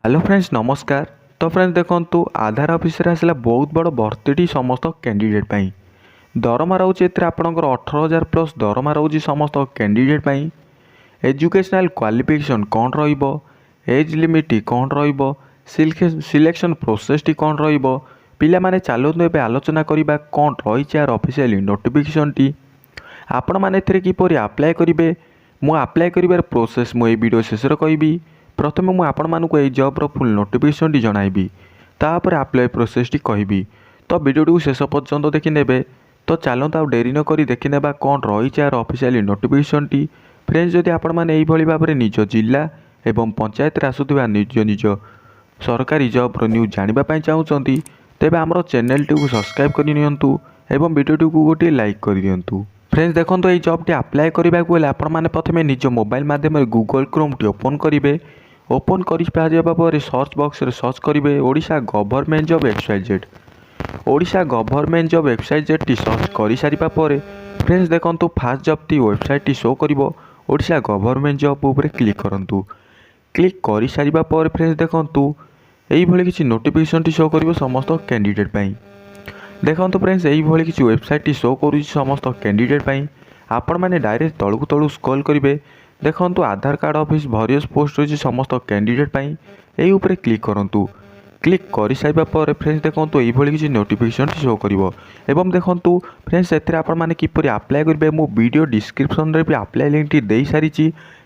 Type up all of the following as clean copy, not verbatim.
Hello friends नमस्कार। तो friends देखंतु आधार ऑफिस रे आसला बहुत बड़ भर्तीटी समस्त कैंडिडेट पाई दरमा रोचे एतिर आपनकर 18,000 प्लस दरमा रोची समस्त कैंडिडेट पाई। एजुकेशनल क्वालिफिकेशन कौन रहिबो, एज लिमिट कौन रहिबो, सिलेक्शन प्रोसेस टी कौन रहिबो, पिला माने चालू एबे आलोचना करिबा कौन रहिछि आर ऑफिशियली नोटिफिकेशन टी आपण माने एथिरे किपरि अप्लाई करिवे। मु अप्लाई करिवार प्रोसेस मु ए वीडियो शेष रे कहबी। प्रथमे मु आपण मानकु ए जॉब रो फुल नोटिफिकेशन टी जणाइबी, तापर अप्लाई प्रोसेस टी कहबी। तो वीडियो टी शेष पर्यंत देखि नेबे। तो चलत आ डेरी न करी देखि नेबा कौन रहिछि आर ऑफिशियली नोटिफिकेशन टी। फ्रेंड्स जदि आपण माने एई भली भाबरे निज जिल्ला एवं पंचायत रे आसुथिबा निज निज सरकारी जॉब रो न्यूज जानिबा पई चाहुचंती तेबे हमरो चैनल टी को सब्सक्राइब करि नियंतु एवं वीडियो टी को गोटे लाइक करि दियंतु। फ्रेंड्स देखो ये जॉब टी अप्लाई करने को आपण मैंने प्रथम निज मोबाइल माध्यम गूगल क्रोम टी ओपन करेंगे। ओपन कर सर्च बॉक्स रे सर्च करेंगे Odisha government job website. Odisha government job website T search कर सारा पर फ्रेंड्स देखो fast job T website T show कर ओडिशा गवर्नमेंट जॉब उपर क्लिक करूँ। क्लिक कर सारा पर फ्रेंड्स देखो ये किसी नोटिफिकेशन टी शो कर समस्त कैंडिडेट पाई। देखो फ्रेंड्स यही किसी वेबसाइट टी शो कर समस्त कैंडिडेट पाई। आपण मैंने डायरेक्ट तलू तलू स्क्रॉल करेंगे। देखो आधार कार्ड ऑफिस भरियस पोस्ट रही समस्त कैंडिडेट पाई यही उपरे क्लिक करूँ। क्लिक कर सारा पर फ्रेंड्स देखो यही किसी नोटिफिकेशन टी शो कर एवं देखो फ्रेंड्स एथिरे आपण माने किपरि अप्लाई करेंगे मु वीडियो डिस्क्रिप्शन रे भी अप्लाई लिंक टी दे सारी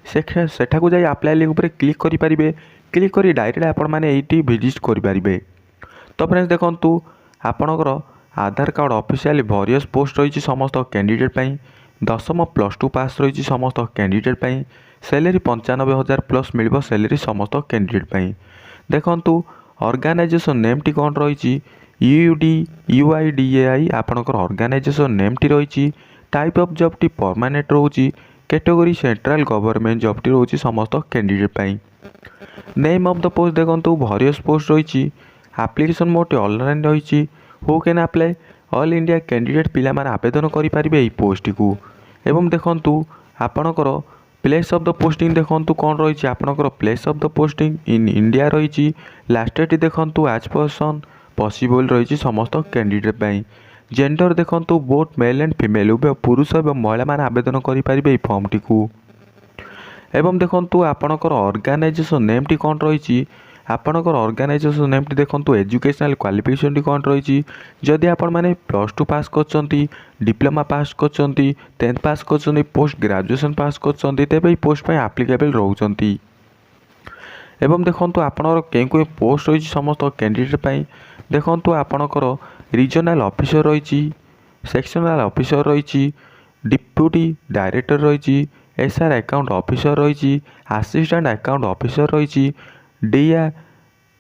सेठाकू जाई अप्लाई लिंक उपरे क्लिक करि परिबे। क्लिक करी डायरेक्ट आपण माने एठी विजिट करि परिबे। तो फ्रेंड्स देखो आपणकर आधार कार्ड ऑफिशियली भरियस पोस्ट रही समस्त कैंडिडेट पाई। दशम प्लस टू पास रही समस्त कैंडिडेट पाई। सैलरी 95,000 प्लस मिल सैलरी समस्त कैंडिडेट पाई। देखु ऑर्गेनाइजेशन नेम टी कौन रही UIDAI आपणकर ऑर्गेनाइजेशन नेम टी रही। टाइप ऑफ जॉब टी परमानेंट रोची। कैटेगरी सेंट्रल गवर्नमेंट जॉब टी रोची समस्त कैंडिडेट पाई। नेम ऑफ द पोस्ट देखो भरियस पोस्ट रही। एप्लिकेशन मोड टी ऑनलाइन रही। Who can apply all India candidate पिला माने आवेदन करि परिबे एई पोस्ट को। एवं देखंतु आपणकर प्लेस ऑफ द पोस्टिंग देखंतु कौन रही आपणकर place of the posting in India रही। लास्ट डेट देखंतु आज पर्सन पॉसिबल रही समस्त कैंडिडेट पाई। जेंडर देखंतु बोथ मेल एंड फीमेल उभय पुरुष एवं महिला माने आवेदन करि परिबे एई फॉर्म टी को। एवं देखंतु आपणकर ऑर्गेनाइजेशन नेम टी कौन रही आपणकर ऑर्गेनाइजेशन नेम टी देखंतु एजुकेशनल क्वालिफिकेशन टी कौन रही। जदि आपण माने प्लस टू पास करचंती, डिप्लोमा पास करचंती, 10th पास करचंती, पोस्ट ग्रेजुएशन पास करचंती तेबे ई पोस्ट पय एप्लीकेबल रहउचंती। एवं देखंतु आपणकर केउ पोस्ट रही समस्त कैंडिडेट पाई। देखंतु आपणकर रीजनल ऑफिसर रही, सेक्शनल ऑफिसर रही, डिप्यूटी डायरेक्टर रही, SR अकाउंट ऑफिसर रही, असिस्टेंट अकाउंट ऑफिसर रही,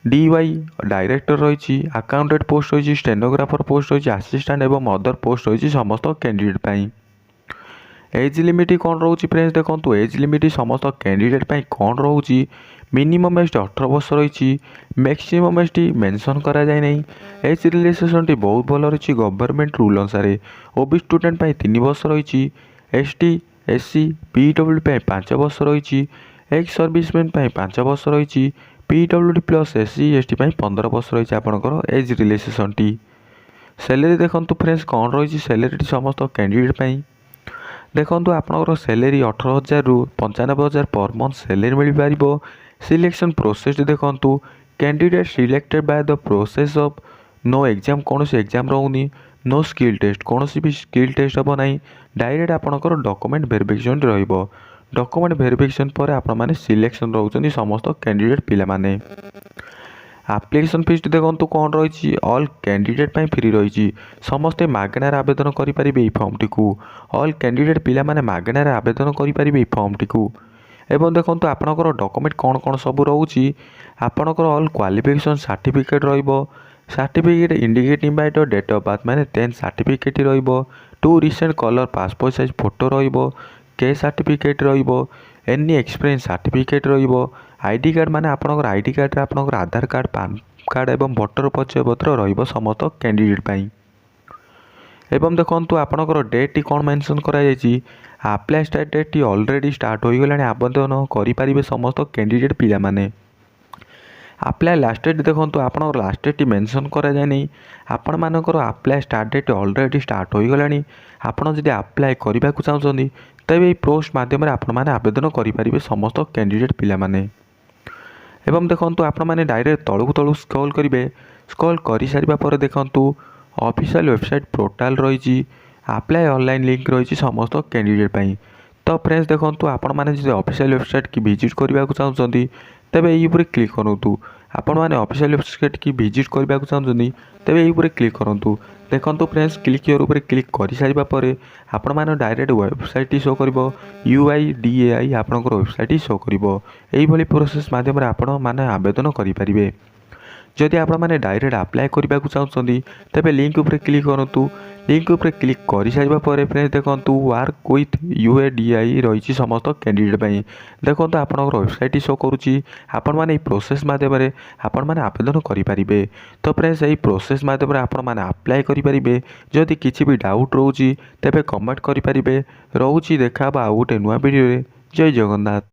DY डायरेक्टर रही, अकाउंटेंट पोस्ट रही, स्टेनोग्राफर पोस्ट रही, असिस्टेंट एवं अदर पोस्ट रही समस्त कैंडिडेट पाई। एज लिमिट कौन रोची फ्रेंड्स देखो एज लिमिट समस्त कैंडिडेट पाई कौन रोची। मिनिमम एज 18 वर्ष रही। मैक्सिमम एज टी मेंशन करा जाए नहीं। एज रिलैक्सेशन टी बहुत भल रही गवर्नमेंट रूल अनुसार। ओबी स्टूडेंट पाई 3 वर्ष रही। ST SC PWD पाई 5 वर्ष रही। एक्स सर्विसमैन पाई 5 वर्ष रही। PWD प्लस SC ST पाई 15 वर्ष रही आपंकर एज रिलैक्सेशन टी। सैलरी देखो फ्रेंड्स कौन रही सैलरी टी समस्त कैंडिडेट पाई। देखो आपंकर सैलरी 18,000 रु 95,000 पर मंथ सैलरी मिल पार। सिलेक्शन प्रोसेस देखो candidate selected by the process of no exam कौन एग्जाम रोनी। नो स्किल टेस्ट कौन भी स्किल टेस्ट हम ना। डायरेक्ट आपंकर डॉक्यूमेंट वेरिफिकेशन रहिबो। डॉक्यूमेंट वेरिफिकेशन पर आपण माने सिलेक्शन रहउचंदी समस्त कैंडिडेट पिला माने। एप्लिकेशन फीस देखो कौन रही ऑल कैंडिडेट पाई फ्री रही। समस्ते मागणार आवेदन करि परिबे एई फॉर्म टी को। ऑल कैंडिडेट पिला माने मागणार आवेदन करि परिबे एई फॉर्म टी को। एवं देखो आपणकर डॉक्यूमेंट कौन कौन सब रोची आपणकर ऑल क्वालिफिकेशन सर्टिफिकेट रहिबो। Certificate indicating by the date of birth माने 10th सर्टिफिकेट रहिबो। 2 recent colour passport size photo रहिबो। के सर्टिफिकेट रहिबो। एनी एक्सपीरियंस सर्टिफिकेट रहिबो। आईडी कार्ड माने आपणकर आईडी कार्ड रे आपणकर आधार कार्ड पैन कार्ड एवं वोटर परिचय पत्र रहिबो समस्त कैंडिडेट पाई। एवं देखो आपणकर डेट टी कौन मेंशन करा जायछि अप्लाई स्टार्ट डेट टी ऑलरेडी स्टार्ट हो गलानी आवेदन करि परिबे समस्त कैंडिडेट पिला माने। ଆପ୍ଲାଏ ଲାଷ୍ଟ ଡେଟ୍ ଦେଖନ୍ତୁ ଆପଣଙ୍କର ଲାଷ୍ଟ ଡେଟ୍ ମେନସନ୍ କରାଯାଇନି। ଆପଣମାନଙ୍କର apply start date already start ହୋଇଗଲାଣି। ଆପଣ ଯଦି ଆପ୍ଲାଏ କରିବାକୁ ଚାହୁଁଛନ୍ତି ତେବେ ଏହି ପୋଷ୍ଟ ମାଧ୍ୟମରେ ଆପଣମାନେ ଆବେଦନ କରିପାରିବେ ସମସ୍ତ କ୍ୟାଣ୍ଡିଡେଟ୍ ପିଲାମାନେ। ଏବଂ ଦେଖନ୍ତୁ ଆପଣମାନେ ଡାଇରେକ୍ଟ ତଳକୁ ସ୍କ୍ରୋଲ୍ କରିବେ। ସ୍କ୍ରୋଲ୍ କରିସାରିବା ପରେ ଦେଖନ୍ତୁ ଅଫିସିଆଲ୍ ୱେବସାଇଟ୍ ପୋର୍ଟାଲ୍ ରହିଛି, ଆପ୍ଲାଏ ଅନଲାଇନ୍ ଲିଙ୍କ୍ ରହିଛି ସମସ୍ତ କ୍ୟାଣ୍ଡିଡେଟ୍ ପାଇଁ। ତ ଫ୍ରେଣ୍ଡସ୍ ଦେଖନ୍ତୁ ଆପଣମାନେ ଯଦି ଅଫିସିଆଲ୍ ୱେବସାଇଟ୍ କି ଭିଜିଟ୍ କରିବାକୁ ଚାହୁଁଛନ୍ତି ତେବେ ଏହି ଉପରେ କ୍ଲିକ୍ କରନ୍ତୁ। ଆପଣମାନେ ଅଫିସିଆଲ୍ ୱେବସାଇଟ୍ କି ଭିଜିଟ୍ କରିବାକୁ ଚାହୁଁଛନ୍ତି ତେବେ ଏହି ଉପରେ କ୍ଲିକ୍ କରନ୍ତୁ। ଦେଖନ୍ତୁ ଫ୍ରେଣ୍ଡସ୍ କ୍ଲିକ୍ ହିୟର୍ ଉପରେ କ୍ଲିକ୍ କରିସାରିବା ପରେ ଆପଣମାନେ ଡାଇରେକ୍ଟ ୱେବସାଇଟ୍ ଶୋ କରିବ, UIDAI ଆପଣଙ୍କର ୱେବସାଇଟ୍ ଶୋ କରିବ। ଏହିଭଳି ପ୍ରୋସେସ୍ ମାଧ୍ୟମରେ ଆପଣମାନେ ଆବେଦନ କରିପାରିବେ। ଯଦି ଆପଣମାନେ ଡାଇରେକ୍ଟ ଆପ୍ଲାଏ କରିବାକୁ ଚାହୁଁଛନ୍ତି ତେବେ ଲିଙ୍କ୍ ଉପରେ କ୍ଲିକ୍ କରନ୍ତୁ। ଲିଙ୍କ୍ ଉପରେ କ୍ଲିକ୍ କରିସାରିବା ପରେ ଫ୍ରେଣ୍ଡସ୍ ଦେଖନ୍ତୁ ୱାର୍କ ୱିଥ୍ UIDAI ରହିଛି ସମସ୍ତ କ୍ୟାଣ୍ଡିଡେଟ୍ ପାଇଁ। ଦେଖନ୍ତୁ ଆପଣଙ୍କର ୱେବସାଇଟ୍ ଶୋ କରୁଛି। ଆପଣମାନେ ଏହି ପ୍ରୋସେସ୍ ମାଧ୍ୟମରେ ଆପଣମାନେ ଆବେଦନ କରିପାରିବେ। ତ ଫ୍ରେଣ୍ଡସ୍ ଏହି ପ୍ରୋସେସ୍ ମାଧ୍ୟମରେ ଆପଣମାନେ ଆପ୍ଲାଏ କରିପାରିବେ। ଯଦି କିଛି ବି ଡାଉଟ୍ ରହୁଛି ତେବେ କମେଣ୍ଟ କରିପାରିବେ। ରହୁଛି, ଦେଖା ହେବା ଆଉ ଗୋଟେ ନୂଆ ଭିଡ଼ିଓରେ। ଜୟ ଜଗନ୍ନାଥ।